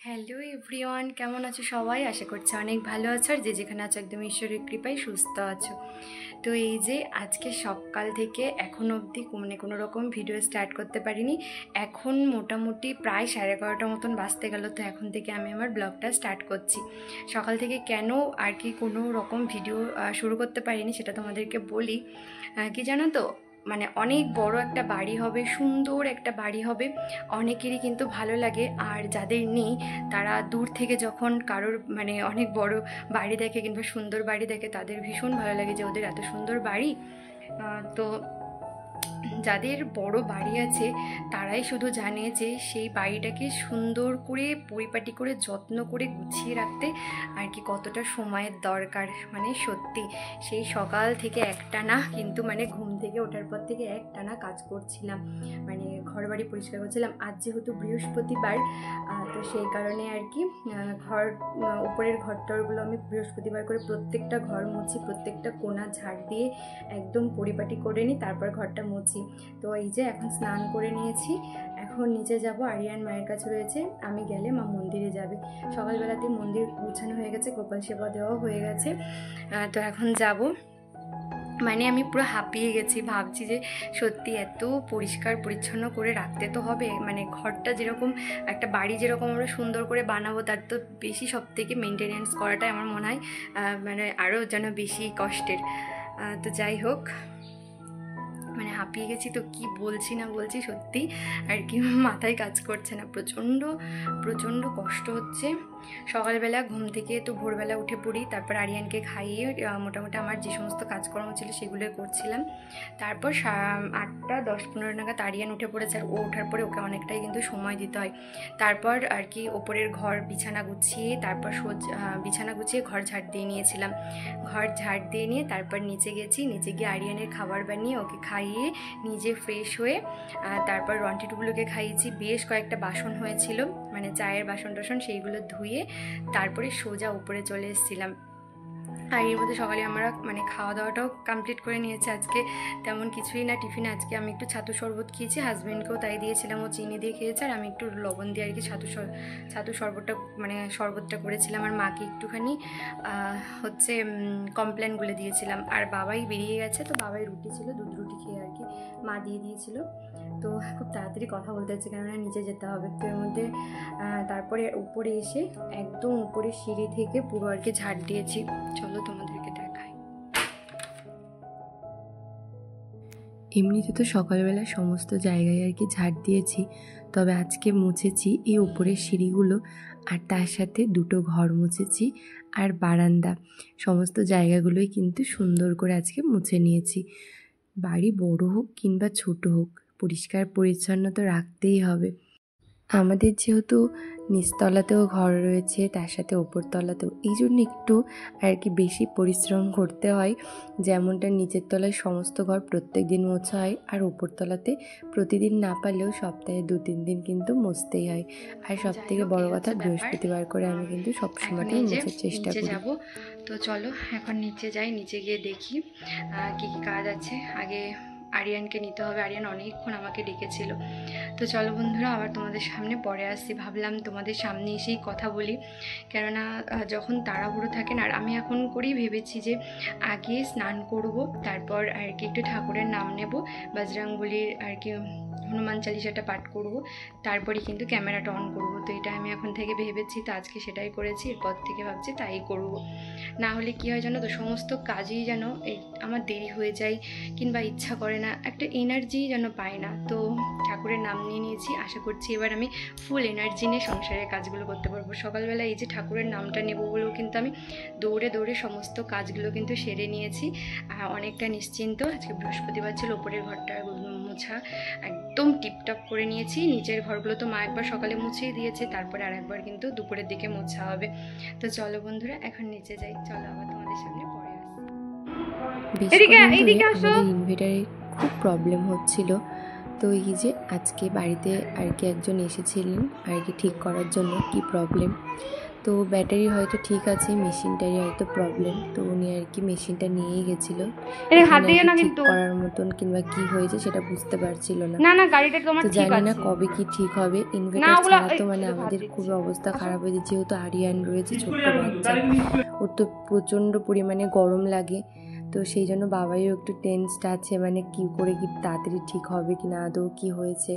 Hello everyone, কেমন আছো সবাই? আশা করছি অনেক ভালো আছো, আর যে যেখানে আছো একদম ঈশ্বরের কৃপায় সুস্থ আছো। তো এই যে আজকে সকাল থেকে এখন অবধি কোনো রকম ভিডিও স্টার্ট করতে পারিনি। এখন মোটামুটি প্রায় 11:30 মতন বাজতে গেল। তো এখন থেকে আমি আমার ব্লগটা স্টার্ট করছি। সকাল থেকে কেন আর কি কোনো রকম ভিডিও শুরু করতে পারিনি সেটা তোমাদেরকে বলি। কি জানো তো, মানে অনেক বড় একটা বাড়ি হবে, সুন্দর একটা বাড়ি হবে, অনেকেরই কিন্তু ভালো লাগে। আর যাদের নেই তারা দূর থেকে যখন কারোর মানে অনেক বড় বাড়ি দেখে কিংবা সুন্দর বাড়ি দেখে তাদের ভীষণ ভালো লাগে যে ওদের এত সুন্দর বাড়ি। তো যাদের বড় বাড়ি আছে তারাই শুধু জানে যে সেই বাড়িটাকে সুন্দর করে পরিপাটি করে যত্ন করে গুছিয়ে রাখতে আর কি কতটা সময়ের দরকার। মানে সত্যি সেই সকাল থেকে একটানা কিন্তু মানে ঘুম থেকে ওঠার পর থেকে একটানা কাজ করছিলাম, মানে ঘর বাড়ি পরিষ্কার করছিলাম। আজ যেহেতু বৃহস্পতিবার, তো সেই কারণে আর কি ঘর উপরের ঘরটরগুলো আমি বৃহস্পতিবার করে প্রত্যেকটা ঘর মুছি, প্রত্যেকটা কোণা ঝাড় দিয়ে একদম পরিপাটি করে নিই, তারপর ঘরটা মুছি। তো এই যে এখন স্নান করে নিয়েছি, এখন নিচে যাব। আরিয়ান মায়ের কাছে রয়েছে, আমি গেলে মা মন্দিরে যাবে। সকালবেলাতে মন্দির গুছানো হয়ে গেছে, গোপাল সেবা দেওয়া হয়ে গেছে। তো এখন যাব। মানে আমি পুরো হাঁপিয়ে গেছি, ভাবছি যে সত্যি এত পরিষ্কার পরিচ্ছন্ন করে রাখতে তো হবে। মানে ঘরটা যেরকম একটা বাড়ি যেরকম আমরা সুন্দর করে বানাবো তার তো বেশি সব থেকে মেনটেনেন্স করাটাই আমার মনে হয় মানে আরও যেন বেশি কষ্টের। তো যাই হোক, মানে হাঁপিয়ে গেছি, তো কি বলছি না বলছি সত্যি আর কি মাথায় কাজ করছে না, প্রচণ্ড প্রচণ্ড কষ্ট হচ্ছে। সকালবেলা ঘুম থেকে তো ভোরবেলা উঠে পড়ি, তারপর আরিয়ানকে খাইয়ে মোটামুটি আমার যে সমস্ত কাজকর্ম ছিল সেগুলো করছিলাম। তারপর 8:10-15 নাগাদ আরিয়ান উঠে পড়েছে, আর ও ওঠার পরে ওকে অনেকটাই কিন্তু সময় দিতে হয়। তারপর আর কি ওপরের ঘর বিছানা গুছিয়ে, তারপর বিছানা গুছিয়ে ঘর ঝাড় দিয়ে নিয়েছিলাম। ঘর ঝাড় দিয়ে নিয়ে তারপর নিচে গেছি, নিচে গিয়ে আরিয়ানের খাবার বানিয়ে ওকে খাইয়ে নিজে ফ্রেশ হয়ে তারপর রন্টিটুগুলোকে খাইয়েছি। বেশ কয়েকটা বাসন হয়েছিল, মানে চায়ের বাসন টাসন, সেইগুলো ধুয়ে তারপরে সোজা উপরে চলে এসেছিলাম। আর এর মধ্যে সকালে আমরা মানে খাওয়া দাওয়াটাও কমপ্লিট করে নিয়েছি। আজকে তেমন কিছুই না টিফিনে, আজকে আমি একটু ছাতু শরবত খেয়েছি, হাজব্যান্ডকেও তাই দিয়েছিলাম, ও চিনি দিয়ে খেয়েছে, আর আমি একটু লবণ দিয়ে আর কি ছাতু শরবতটা মানে শরবতটা করেছিলাম। আর মাকে একটুখানি হচ্ছে কমপ্লেন গুলে দিয়েছিলাম। আর বাবাই বেরিয়ে গেছে, তো বাবাই রুটি ছিল, দুধ রুটি খেয়ে আর কি মা দিয়ে দিয়েছিল। তো খুব তাড়াতাড়ি কথা বলতে হচ্ছে কেননা নিচে যেতে হবে। তো এর মধ্যে তারপরে উপরে এসে একদম উপরে সিঁড়ি থেকে পুরো আর কি ঝাড় দিয়েছি। চলো তোমাদেরকে দেখাই। এমনিতে তো সকালবেলা সমস্ত জায়গায় আর কি ঝাড় দিয়েছি, তবে আজকে মুছেছি এই উপরের সিঁড়িগুলো, আর তার সাথে দুটো ঘর মুছেছি, আর বারান্দা, সমস্ত জায়গাগুলোই কিন্তু সুন্দর করে আজকে মুছে নিয়েছি। বাড়ি বড় হোক কিংবা ছোট হোক, পরিষ্কার পরিচ্ছন্ন তো রাখতেই হবে। আমাদের যেহেতু নিচতলাতেও ঘর রয়েছে, তার সাথে ওপরতলাতেও, এই জন্য একটু আর কি বেশি পরিশ্রম করতে হয়। যেমনটা নিচের তলায় সমস্ত ঘর প্রত্যেক দিন মোছা হয়, আর ওপরতলাতে প্রতিদিন না পারলেও সপ্তাহে 2-3 দিন কিন্তু মুছতেই হয়। আর সব থেকে বড় কথা, বৃহস্পতিবার করে আমি কিন্তু সবসময়টাই মোছার চেষ্টা করি। তো চলো এখন নিচে যাই, নিচে গিয়ে দেখি কী কী কাজ আছে। আগে আরিয়ানকে নিতে হবে, আরিয়ান অনেকক্ষণ আমাকে ডেকেছিল। তো চলো বন্ধুরা, আবার তোমাদের সামনে পরে আসছি। ভাবলাম তোমাদের সামনে এসেই কথা বলি, কেননা যখন তাড়াহুড়ো থাকে না। আর আমি এখন করেই ভেবেছি যে আগে স্নান করব, তারপর আর কি একটু ঠাকুরের নাম নেব, বজরংবলীর আর কি হনুমান চালিসাটা পাঠ করব, তারপরে কিন্তু ক্যামেরাটা অন করব। তো এটা আমি এখন থেকে ভেবেছি, তো আজকে সেটাই করেছি, এরপর থেকে ভাবছি তাই করব। না হলে কী হয় জানো তো, সমস্ত কাজেই যেন আমার দেরি হয়ে যায় কিংবা ইচ্ছা করে না, একটা এনার্জি যেন পাই না। তো ঠাকুরের নাম নিয়ে নিয়েছি, আশা করছি এবার আমি ফুল এনার্জি নিয়ে সংসারের কাজগুলো করতে পারবো। সকালবেলা এই যে ঠাকুরের নামটা নেব বলেও কিন্তু আমি দৌড়ে দৌড়ে সমস্ত কাজগুলো কিন্তু সেরে নিয়েছি, অনেকটা নিশ্চিন্ত। আজকে বৃহস্পতিবার ছিল, ওপরের ঘরটা মোছা একদম টিপটপ করে নিয়েছি। নিচের ঘরগুলো তো মা একবার সকালে মুছেই দিয়েছে, তারপরে আর একবার কিন্তু দুপুরের দিকে মোছা হবে। তো চলো বন্ধুরা এখন নিচে যাই, চলো আবার তোমাদের সামনে পরে আসি। আমাদের ইনভার্টারে খুব প্রবলেম হচ্ছিল, তো এই যে আজকে বাড়িতে আর কি একজন এসেছিলেন আর কি ঠিক করার জন্য কি প্রবলেম। তো ব্যাটারি হয়তো ঠিক আছে, মেশিনটারই হয়তো প্রবলেম। তো উনি আর কি মেশিনটা নিয়েই গেছিলো, এখানে আর কি ঠিক করার মতন কিংবা কি হয়েছে সেটা বুঝতে পারছিল না। তো জানি না কবে কি ঠিক হবে। ইনভার্টার ছাড়া তো মানে আমাদের খুবই অবস্থা খারাপ হয়েছে, যেহেতু আরিয়ান রয়েছে ছোট্ট বাচ্চা, ওর তো প্রচণ্ড পরিমাণে গরম লাগে। তো সেই জন্য বাবাইও একটু টেনসড আছে, মানে কী করে কি তাড়াতাড়ি ঠিক হবে কি না, আদৌ কী হয়েছে।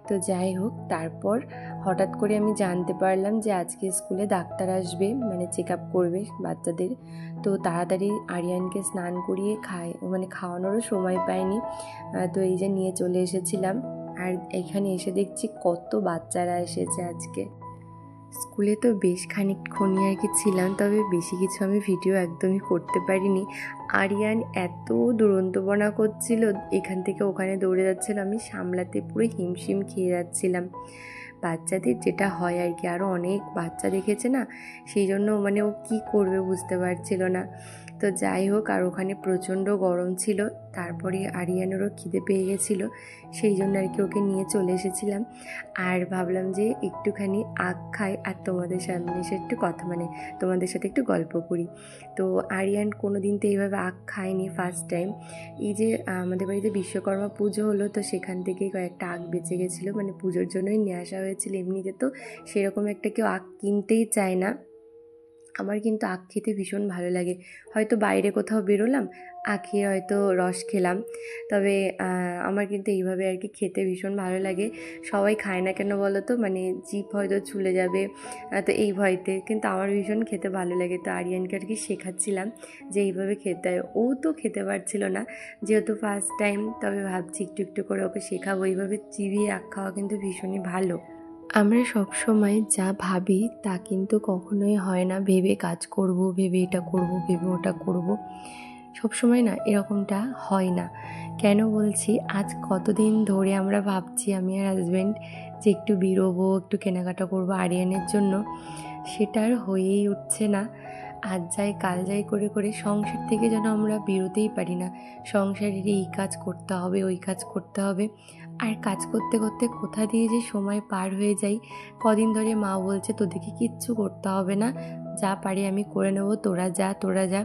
তো যাই হোক, তারপর হঠাৎ করে আমি জানতে পারলাম যে আজকে স্কুলে ডাক্তার আসবে, মানে চেক আপ করবে বাচ্চাদের। তো তাড়াতাড়ি আরিয়ানকে স্নান করিয়ে খাওয়ানোরও সময় পাইনি। তো এই যে নিয়ে চলে এসেছিলাম, আর এখানে এসে দেখছি কত বাচ্চারা এসেছে আজকে। স্কুলে তো বেশ খানিকক্ষণই আর কি ছিলাম, তবে বেশি কিছু আমি ভিডিও একদমই করতে পারিনি। আরিয়ান এত দুরন্তপনা করছিল, এখান থেকে ওখানে দৌড়ে যাচ্ছিল, আমি সামলাতে পুরো হিমশিম খেয়ে যাচ্ছিলাম। বাচ্চাদের যেটা হয় আর কি, আরও অনেক বাচ্চা দেখেছে না, সেই জন্য মানে ও কী করবে বুঝতে পারছিল না। তো যাই হোক, আর ওখানে প্রচণ্ড গরম ছিল, তারপরে আরিয়ানেরও খিদে পেয়ে গেছিলো, সেই জন্য আর কি ওকে নিয়ে চলে এসেছিলাম। আর ভাবলাম যে একটুখানি আখ খাই আর তোমাদের সামনে এসে একটু তোমাদের সাথে একটু গল্প করি। তো আরিয়ান কোনো দিন তো এইভাবে আখ খায়নি, ফার্স্ট টাইম। এই যে আমাদের বাড়িতে বিশ্বকর্মা পুজো হলো, তো সেখান থেকেই কয়েকটা আখ বেঁচে গেছিলো, মানে পুজোর জন্যই নিয়ে আসা হয়েছিল। এমনিতে তো সেরকম একটা কেউ আখ কিনতেই চায় না। আমার কিন্তু আখ খেতে ভীষণ ভালো লাগে। হয়তো বাইরে কোথাও বেরোলাম, আখের হয়তো রস খেলাম, তবে আমার কিন্তু এইভাবে আর কি খেতে ভীষণ ভালো লাগে। সবাই খায় না কেন বলো তো, মানে জিভ হয়তো চুলে যাবে, তো এই ভয়তে, কিন্তু আমার ভীষণ খেতে ভালো লাগে। তো আরিয়ানকে আর কি শেখাচ্ছিলাম যে এইভাবে খেতে হয়। ও তো খেতে পারছিল না, যেহেতু ফার্স্ট টাইম, তবে ভাবছি একটু একটু করে ওকে শেখাবো। এইভাবে চিবিয়ে আখ খাওয়া কিন্তু ভীষণই ভালো। আমরা সব সময় যা ভাবি তা কিন্তু কখনোই হয় না। ভেবে কাজ করব, ভেবে এটা করব, ভেবে ওটা করব, সব সময় না এরকমটা হয় না। কেন বলছি, আজ কতদিন ধরে আমরা ভাবছি আমি আর হাজব্যান্ড যে একটু বেরোবো, একটু কেনাকাটা করব আরিয়ানের জন্য, সেটা আর হয়েই উঠছে না। আজ যাই কাল যাই করে করে সংসার থেকে যেন আমরা বেরোতেই পারি না। সংসারের এই কাজ করতে হবে, ওই কাজ করতে হবে, আর কাজ করতে করতে কোথা দিয়ে যে সময় পার হয়ে যায়। কদিন ধরে মা বলছে তোদেরকে কিচ্ছু করতে হবে না, যা পারি আমি করে নেবো, তোরা যা।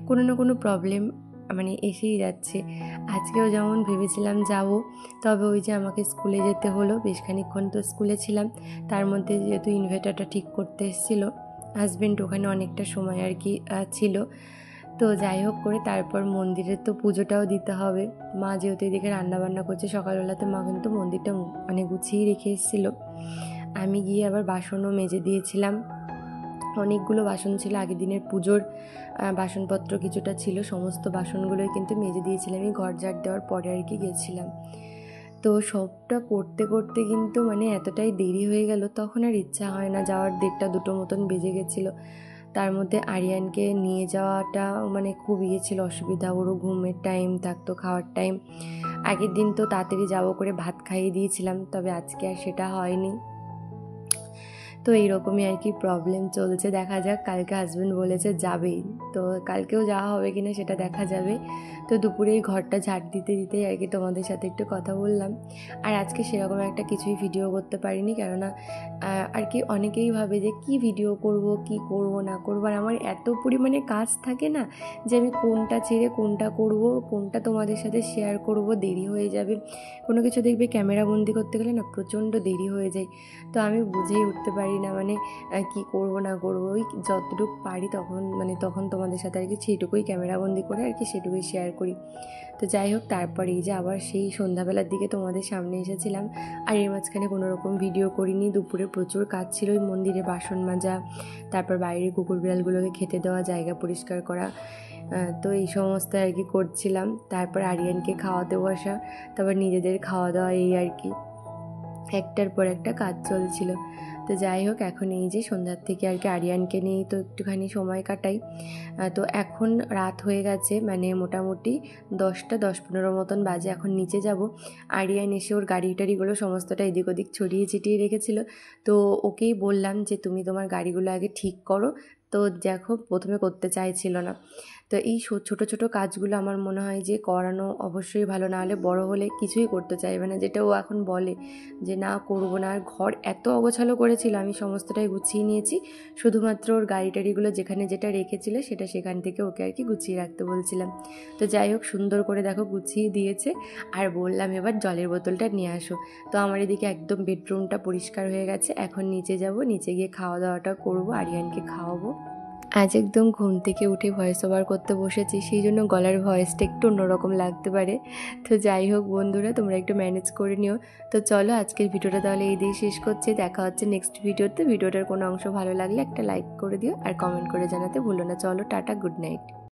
কোনো না কোনো প্রবলেম মানে এসেই যাচ্ছে। আজকেও যেমন ভেবেছিলাম যাব, তবে ওই যে আমাকে স্কুলে যেতে হলো, বেশ খানিকক্ষণ তো স্কুলে ছিলাম। তার মধ্যে যেহেতু ইনভার্টারটা ঠিক করতে এসেছিলো হাজব্যান্ড, ওখানে অনেকটা সময় আর কি ছিল। তো যাই হোক করে তারপর মন্দিরে তো পুজোটাও দিতে হবে। মা যেহেতু এদিকে রান্নাবান্না করছে, সকালবেলাতে মা কিন্তু মন্দিরটা মানে গুছিয়ে রেখে এসেছিলো। আমি গিয়ে আবার বাসনও মেজে দিয়েছিলাম, অনেকগুলো বাসন ছিল, আগের দিনের পুজোর বাসনপত্র কিছুটা ছিল, সমস্ত বাসনগুলোই কিন্তু মেজে দিয়েছিলাম। আমি ঘর ঝাড় দেওয়ার পরে আর কি গেছিলাম। তো সবটা করতে করতে কিন্তু মানে এতটাই দেরি হয়ে গেল, তখন আর ইচ্ছা হয় না যাওয়ার। 1:30-2 মতন বেজে গেছিলো। তার মধ্যে আরিয়ানকে নিয়ে যাওয়াটা মানে খুব ছিল অসুবিধা, ওরও ঘুমের টাইম থাকতো, খাওয়ার টাইম। আগের দিন তো তাড়াতাড়ি যাবো করে ভাত খাইয়ে দিয়েছিলাম, তবে আজকে আর সেটা হয়নি। তো এইরকমই আর কি প্রবলেম চলছে। দেখা যাক, কালকে হাজব্যান্ড বলেছে যাবেই, তো কালকেও যাওয়া হবে কিনা সেটা দেখা যাবে। তো দুপুরে ঘরটা ঝাড় দিতে দিতেই আর কি তোমাদের সাথে একটু কথা বললাম। আর আজকে সেরকম একটা কিছুই ভিডিও করতে পারিনি, কেননা আর কি অনেকেই ভাবে যে কি ভিডিও করব, কি করব না করবো, আর আমার এত পরিমাণে কাজ থাকে না যে আমি কোনটা ছেড়ে কোনটা করব, কোনটা তোমাদের সাথে শেয়ার করব, দেরি হয়ে যাবে। কোনো কিছু দেখবে ক্যামেরা বন্দি করতে গেলে না প্রচণ্ড দেরি হয়ে যায়। তো আমি বুঝেই উঠতে পারি না মানে কি করব না করব, ওই যতটুকু পারি তখন তোমাদের সাথে আর কি সেইটুকুই ক্যামেরাবন্দি করে আর কি সেটুকুই শেয়ার করি। তো যাই হোক, তারপরে এই যে আবার সেই সন্ধ্যাবেলার দিকে তোমাদের সামনে এসেছিলাম, আর এর মাঝখানে কোনো রকম ভিডিও করিনি। দুপুরে প্রচুর কাজ ছিল, ওই মন্দিরে বাসন মাজা, তারপর বাইরে কুকুর বিড়ালগুলোকে খেতে দেওয়া, জায়গা পরিষ্কার করা, তো এই সমস্ত আর কি করছিলাম। তারপর আরিয়ানকে খাওয়াতে বসা, তারপর নিজেদের খাওয়া দাওয়া, এই আর কি একটার পর একটা কাজ চলছিল। তো যাই হোক, এখন এই যে সন্ধ্যার থেকে আর কি আরিয়ানকে নিয়েই তো একটুখানি সময় কাটাই। তো এখন রাত হয়ে গেছে, মানে মোটামুটি 10:15 মতন বাজে। এখন নিচে যাব। আরিয়ান এসে ওর গাড়ি টাড়িগুলো সমস্তটা এদিক ওদিক ছড়িয়ে ছিটিয়ে রেখেছিল, তো ওকেই বললাম যে তুমি তোমার গাড়িগুলো আগে ঠিক করো। তো দেখো, প্রথমে করতে চাইছিল না, তো তো এই ছোট ছোট কাজগুলো আমার মনে হয় যে করানো অবশ্যই ভালো, না হলে বড় হলে কিছুই করতে চাইবে না, যেটা ও এখন বলে যে না করবো না। আর ঘর এত অগোছালো করেছিল, আমি সমস্তটাই গুছিয়ে নিয়েছি, শুধুমাত্র ওর গাড়ি টাড়িগুলো যেখানে যেটা রেখেছিল সেটা সেখান থেকে ওকে আর কি গুছিয়ে রাখতে বলছিলাম। তো যাই হোক, সুন্দর করে দেখো গুছিয়ে দিয়েছে। আর বললাম এবার জলের বোতলটা নিয়ে আসো। তো আমার এদিকে একদম বেডরুমটা পরিষ্কার হয়ে গেছে, এখন নিচে যাব, নিচে গিয়ে খাওয়া দাওয়াটা করবো, আরিয়ানকে খাওয়াবো। আজ একদম ঘুম থেকে উঠে ভয়েস ওভার করতে বসেছি, সেই জন্য গলার ভয়েসটা একটু অন্যরকম লাগতে পারে। তো যাই হোক বন্ধুরা, তোমরা একটু ম্যানেজ করে নিও। তো চলো আজকের ভিডিওটা তাহলে এই দিয়ে শেষ করছি, দেখা হচ্ছে নেক্সট ভিডিওতে। ভিডিওটার কোনো অংশ ভালো লাগলে একটা লাইক করে দিও আর কমেন্ট করে জানাতে ভুলো না। চলো টাটা, গুড নাইট।